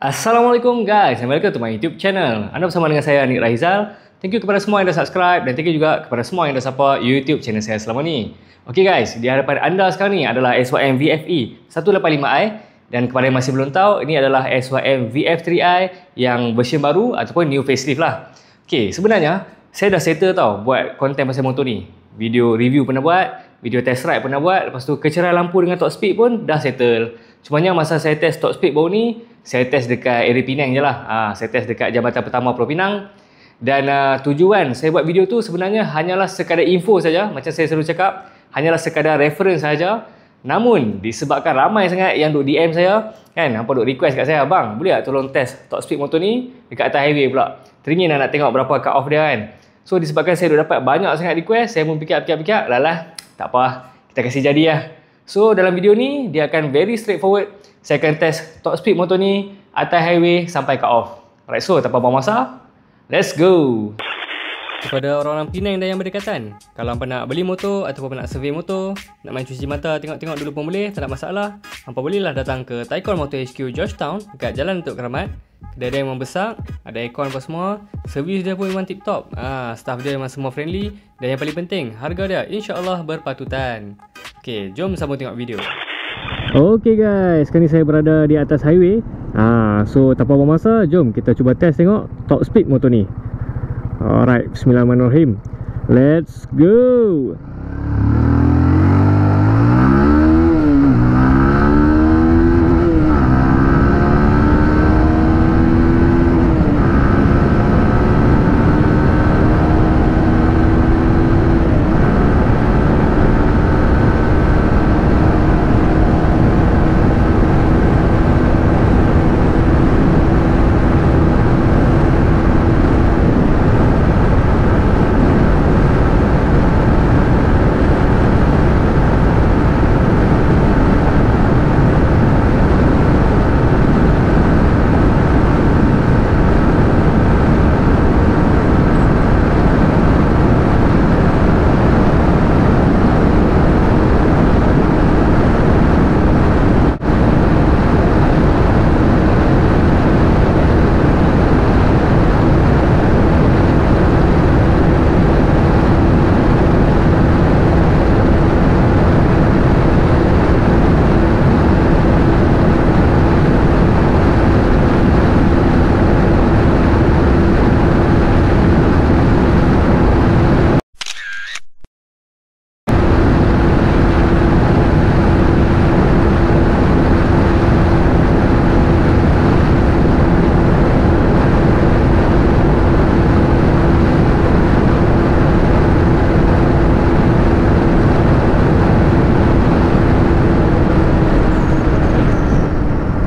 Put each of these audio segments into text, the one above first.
Assalamualaikum guys, and welcome to my YouTube channel. Anda bersama dengan saya, Nik Raizal. Thank you kepada semua yang dah subscribe dan thank you juga kepada semua yang dah support YouTube channel saya selama ni. Okay guys, di hadapan anda sekarang ni adalah SYM VFE 185i, dan kepada yang masih belum tahu, ini adalah SYM VF3i yang version baru ataupun new facelift lah. Okay, sebenarnya saya dah settle tau buat konten pasal motor ni. Video review pernah buat, video test ride pernah buat, lepas tu kecerahan lampu dengan top speed pun dah settle. Cumanya masa saya test top speed baru ni, saya test dekat area Penang je lah. Saya test dekat Jambatan Pertama Pulau Pinang. Dan tujuan saya buat video tu sebenarnya hanyalah sekadar info saja. Macam saya selalu cakap, hanyalah sekadar reference saja. Namun disebabkan ramai sangat yang duk DM saya, kan, hampa duk request kat saya, "Bang, boleh tak tolong test top speed motor ni dekat atas highway pula?" Teringin nak tengok berapa cut off dia kan. So disebabkan saya duk dapat banyak sangat request, saya pun fikir-fikir, "Lalah, tak apa, kita kasih jadi lah." So dalam video ni dia akan very straightforward. Saya akan test top speed motor ni atas highway sampai cut off. Alright, so tanpa buang masa, let's go. Kepada orang-orang Penang dan yang berdekatan, kalau hampa nak beli motor ataupun nak survey motor, nak main cuci mata, tengok-tengok dulu pun boleh, tak ada masalah. Hampa bolehlah datang ke Taikon Motor HQ Georgetown dekat Jalan Datuk Keramat. Kedai dia memang besar, ada aircon apa semua, servis dia pun memang tip top. Staff dia memang semua friendly, dan yang paling penting, harga dia insya-Allah berpatutan. Okey, jom sambung tengok video. Okay guys, sekarang ni saya berada di atas highway. So tanpa buang masa, jom kita cuba test tengok top speed motor ni. Alright, bismillahirrahmanirrahim. Let's go.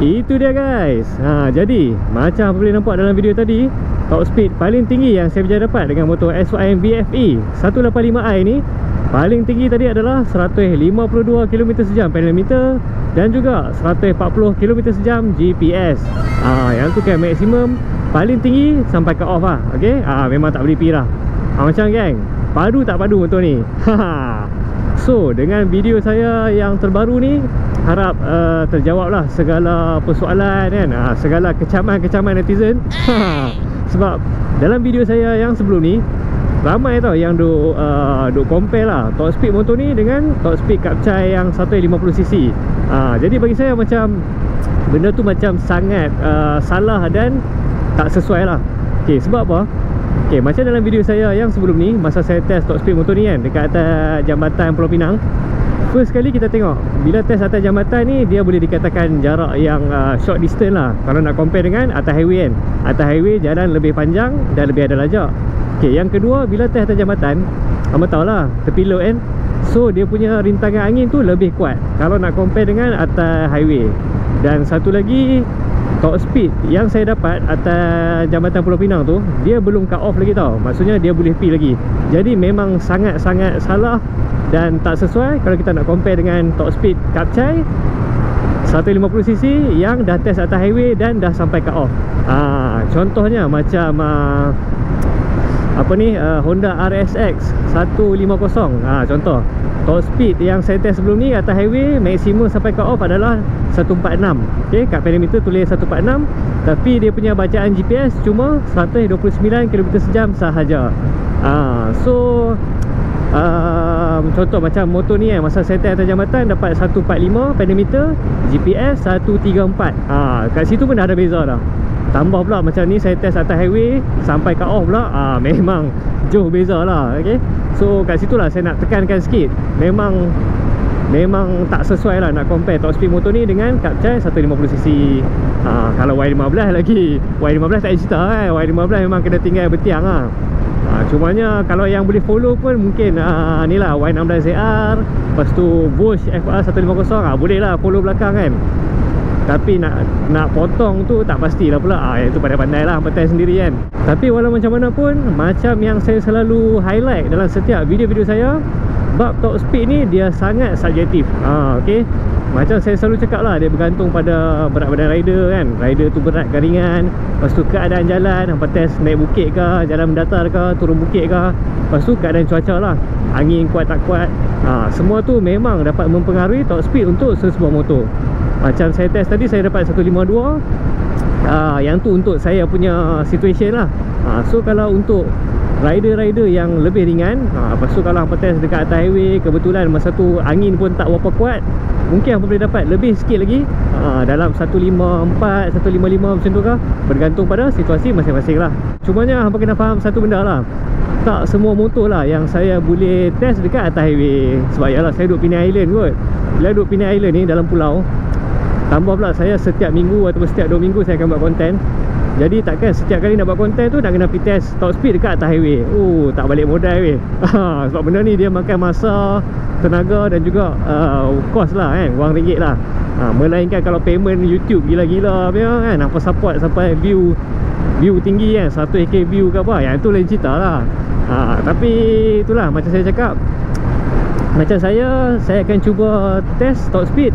Itu dia guys. Jadi macam apa boleh nampak dalam video tadi, top speed paling tinggi yang saya berjaya dapat dengan motor SYM VFE 185i ni, paling tinggi tadi adalah 152 km sejam pedometer dan juga 140 km sejam GPS. Yang tu kan maksimum paling tinggi sampai cut off lah. Okay, memang tak boleh pi lah. Macam geng, padu tak padu motor ni. So dengan video saya yang terbaru ni, harap terjawablah segala persoalan kan, segala kecaman-kecaman netizen. Sebab dalam video saya yang sebelum ni, ramai tau yang duk compare lah top speed motor ni dengan top speed Kapcai yang 150cc. Jadi bagi saya macam benda tu macam sangat salah dan tak sesuai lah. Okay, sebab apa? Okay, macam dalam video saya yang sebelum ni, masa saya test top speed motor ni kan dekat atas Jambatan Pulau Pinang, first kali kita tengok, bila test atas jambatan ni, dia boleh dikatakan jarak yang short distance lah kalau nak compare dengan atas highway kan. Atas highway jalan lebih panjang dan lebih ada lajak. Okay, yang kedua, bila test atas jambatan, kamu tahu lah, tepi laut kan, so dia punya rintangan angin tu lebih kuat kalau nak compare dengan atas highway. Dan satu lagi, top speed yang saya dapat atas Jambatan Pulau Pinang tu, dia belum cut off lagi tau. Maksudnya dia boleh pi lagi. Jadi memang sangat-sangat salah dan tak sesuai kalau kita nak compare dengan top speed Kapcai 150cc yang dah test atas highway dan dah sampai cut off. Contohnya macam apa ni, Honda RSX 150. Contoh top speed yang saya test sebelum ni atas highway maksimum sampai cut off adalah 146. Okay, kat pedometer tulis 146, tapi dia punya bacaan GPS cuma 129 km sejam sahaja. So contoh macam motor ni masa saya test atas jambatan dapat 145 pedometer, GPS 134. Kat situ pun dah ada beza dah. Tambah pula macam ni saya test atas highway sampai cut off pula, memang jauh beza lah. Okay, so kat situ lah saya nak tekankan sikit, memang tak sesuai lah nak compare top speed motor ni dengan Kapcai 150cc. Kalau Y15 lagi, Y15 tak ada cerita kan. Y15 memang kena tinggal bertiang lah. Cumanya kalau yang boleh follow pun mungkin ni lah Y16ZR, lepas tu Bosch FR150, boleh lah follow belakang kan. Tapi nak potong tu tak pastilah pula. Itu pandai-pandai lah, pandai sendiri kan. Tapi walau macam mana pun, macam yang saya selalu highlight dalam setiap video-video saya, bab top speed ni dia sangat subjektif. Okay, macam saya selalu cakap lah, dia bergantung pada berat badan rider kan. Rider tu berat ke ringan, lepas tu keadaan jalan, hampa test naik bukit ke, jalan mendatar ke, turun bukit ke, lepas tu keadaan cuaca lah, angin kuat tak kuat. Semua tu memang dapat mempengaruhi top speed untuk sesebuah motor. Macam saya test tadi, saya dapat 152. Yang tu untuk saya punya situation lah. So kalau untuk rider-rider yang lebih ringan, lepas tu kalau hampa test dekat atas highway, kebetulan masa tu angin pun tak berapa kuat, mungkin hampa boleh dapat lebih sikit lagi, dalam 154, 155 macam tu kah, bergantung pada situasi masing-masing lah. Cumanya hampa kena faham satu benda lah, tak semua motor lah yang saya boleh test dekat atas highway. Sebab yalah, saya duduk Penang Island kot. Bila duduk Penang Island ni dalam pulau, tambah pula saya setiap minggu ataupun setiap 2 minggu saya akan buat konten. Jadi takkan setiap kali nak buat konten tu nak kena pergi test top speed dekat atas highway. Tak balik modal weh. Sebab benda ni dia makan masa, tenaga dan juga kos lah kan, wang ringgit lah. Melainkan kalau payment YouTube gila-gila kan, apa support sampai view tinggi kan, 100k view ke apa, yang tu lain cerita lah. Tapi itulah macam saya cakap, macam saya akan cuba test top speed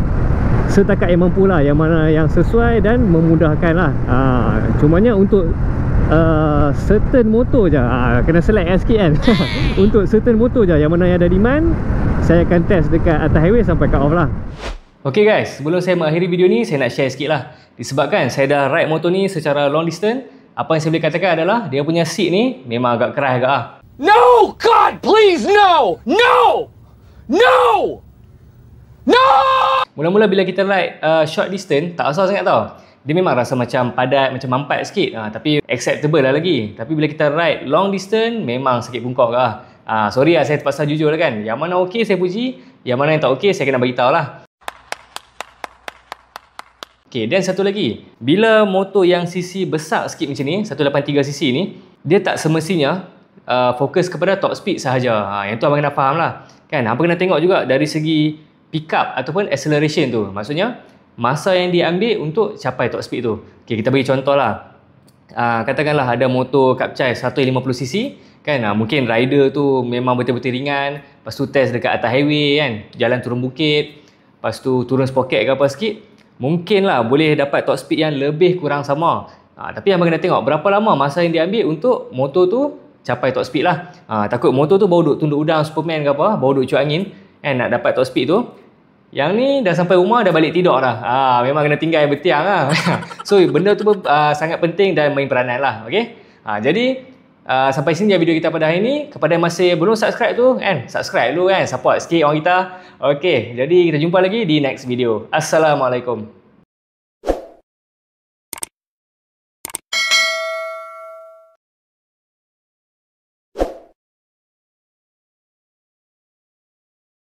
setakat yang mampu lah, yang mana yang sesuai dan memudahkan lah. Cumanya untuk certain motor je, kena select sikit kan. Untuk certain motor je, yang mana yang ada demand, saya akan test dekat atas highway sampai cut off lah. Ok guys, sebelum saya mengakhiri video ni, saya nak share sikit lah. Disebabkan saya dah ride motor ni secara long distance, apa yang saya boleh katakan adalah dia punya seat ni memang agak keras agak lah. No! God, please, no! No! No! No! Mula-mula bila kita ride short distance, tak rasa sangat tau. Dia memang rasa macam padat, macam mampat sikit, tapi acceptable lah lagi. Tapi bila kita ride long distance, memang sakit bungkuk lah. Sorry lah, saya terpaksa jujur lah kan. Yang mana okey saya puji, yang mana yang tak okey saya kena beritahu lah. Okay, dan satu lagi, bila motor yang cc besar sikit macam ni, 183cc ni, dia tak semestinya fokus kepada top speed sahaja. Yang tu abang kena faham lah kan. Abang kena tengok juga dari segi pick up ataupun acceleration tu. Maksudnya masa yang dia ambil untuk capai top speed tu. Okay, kita bagi contoh lah. Katakanlah ada motor Kapcai 150cc kan, mungkin rider tu memang betul-betul ringan, lepas tu test dekat atas highway kan, jalan turun bukit, lepas tu turun spoket ke apa sikit, mungkin lah boleh dapat top speed yang lebih kurang sama. Tapi abang kena tengok berapa lama masa yang dia ambil untuk motor tu capai top speed lah. Takut motor tu baru duk tunduk udang Superman ke apa, baru duk cuak angin kan, nak dapat top speed tu, yang ni dah sampai rumah dah balik tidur dah. Memang kena tinggal bertiang lah. So benda tu pun sangat penting dan main peranan lah. Okay? Jadi sampai sini video kita pada hari ni. Kepada yang masih belum subscribe tu kan, subscribe dulu kan, support sikit orang kita. Okay, jadi kita jumpa lagi di next video. Assalamualaikum.